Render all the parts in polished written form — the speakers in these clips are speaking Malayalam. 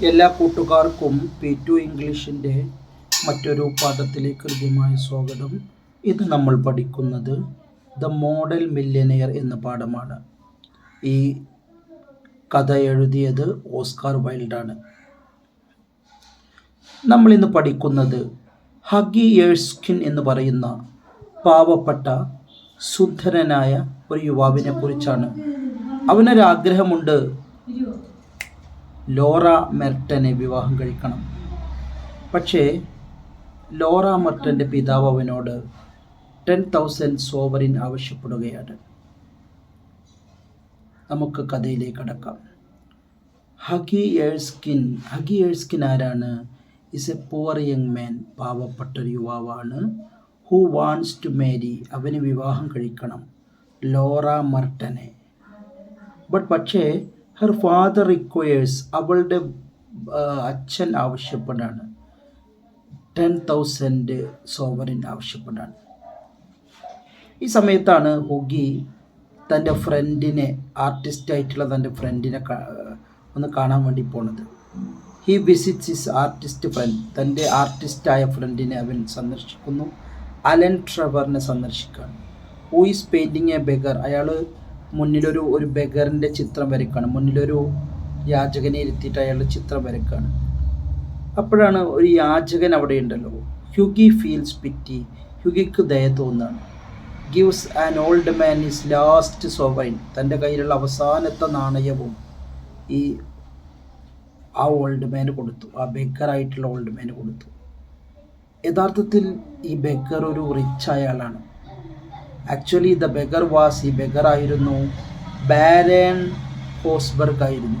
എല്ലാ കൂട്ടുകാർക്കും P2 ഇംഗ്ലീഷിൻ്റെ മറ്റൊരു പാഠത്തിലേക്ക് ഹൃദ്യമായ സ്വാഗതം. ഇത് നമ്മൾ പഠിക്കുന്നത് ദ മോഡൽ മില്യനെയർ എന്ന പാഠമാണ്. ഈ കഥ എഴുതിയത് ഓസ്കാർ വൈൽഡാണ്. നമ്മൾ ഇന്ന് പഠിക്കുന്നത് ഹഗി എഴ്സ്കിൻ എന്ന് പറയുന്ന പാവപ്പെട്ട സുന്ദരനായ ഒരു യുവാവിനെ കുറിച്ചാണ്. അവനൊരാഗ്രഹമുണ്ട്, ലോറ മെർട്ടനെ വിവാഹം കഴിക്കണം. പക്ഷേ ലോറ മെർട്ടൻ്റെ പിതാവ് അവനോട് 10,000 സോവറിൻ ആവശ്യപ്പെടുകയാണ്. നമുക്ക് കഥയിലേക്ക് കടക്കാം. ഹഗി എഴ്സ്കിൻ ആരാണ്? Is a poor young man, പാവപ്പെട്ടൊരു യുവാവാണ്. ഹു വാണ്ട്സ് ടു മാരി, അവന് വിവാഹം കഴിക്കണം ലോറ മെർട്ടനെ. പക്ഷേ ഹെർ ഫാദർ റിക്വയേഴ്സ്, അവളുടെ അച്ഛൻ ആവശ്യപ്പെടാണ് 10,000 സോവറിൻ ആവശ്യപ്പെടാണ്. ഈ സമയത്താണ് ഹുഗി തൻ്റെ ഫ്രണ്ടിനെ, ആർട്ടിസ്റ്റായിട്ടുള്ള തൻ്റെ ഫ്രണ്ടിനെ ഒന്ന് കാണാൻ വേണ്ടി പോണത്. He visits his artist friend, തൻ്റെ ആർട്ടിസ്റ്റായ ഫ്രണ്ടിനെ അവൻ സന്ദർശിക്കുന്നു. അലൻ ട്രെവറിനെ സന്ദർശിക്കുകയാണ്. Who is painting a beggar, അയാൾ മുന്നിലൊരു ബെഗറിൻ്റെ ചിത്രം വരയ്ക്കുകയാണ്. മുന്നിലൊരു യാചകനെ ഇരുത്തിയിട്ട് അയാളുടെ ചിത്രം വരയ്ക്കുകയാണ്. അപ്പോഴാണ് ഒരു യാചകൻ അവിടെ ഉണ്ടല്ലോ. ഹ്യൂഗി ഫീൽസ് പിറ്റി, ഹ്യൂഗിക്ക് ദയ തോന്നുകയാണ്. Gives an old man is last sovereign, തൻ്റെ കയ്യിലുള്ള അവസാനത്തെ നാണയവും ആ ഓൾഡ് മാന് കൊടുത്തു, ആ ബെഗറായിട്ടുള്ള ഓൾഡ് മാന് കൊടുത്തു. യഥാർത്ഥത്തിൽ ഈ ബെഗർ ഒരു റിച്ച് അയാളാണ്. ആക്ച്വലി ദ ബെഗർ വാസ്, ഈ ബെഗർ ആയിരുന്നു ബാരൻ ഹോസ്ബർഗ് ആയിരുന്നു.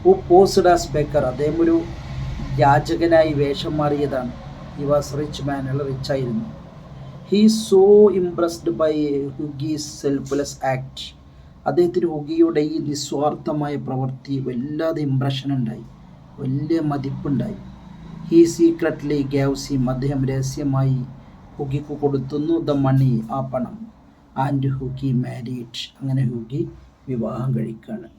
ഹു പോസ്ഡ് ആസ് ബെഗർ, അദ്ദേഹം ഒരു യാചകനായി വേഷം മാറിയതാണ്. ഹി വാസ് റിച്ച് മാൻ, അയാൾ റിച്ച് ആയിരുന്നു. He so impressed by Hughie's selfless act, അദ്ദേഹത്തിന് ഹുഗിയുടെ ഈ നിസ്വാർത്ഥമായ പ്രവൃത്തി വല്ലാതെ ഇംപ്രഷൻ ഉണ്ടായി, വലിയ മതിപ്പുണ്ടായി. ഹീ സീക്രട്ട്ലി ഗേവ്സ് ഹിം, അദ്ദേഹം രഹസ്യമായി ഹുഗിക്ക് കൊടുത്തുന്നു ദ മണി, ആ പണം. ആൻഡ് ഹുഗി മാരീഡ്, അങ്ങനെ ഹുഗി വിവാഹം കഴിക്കുകയാണ്.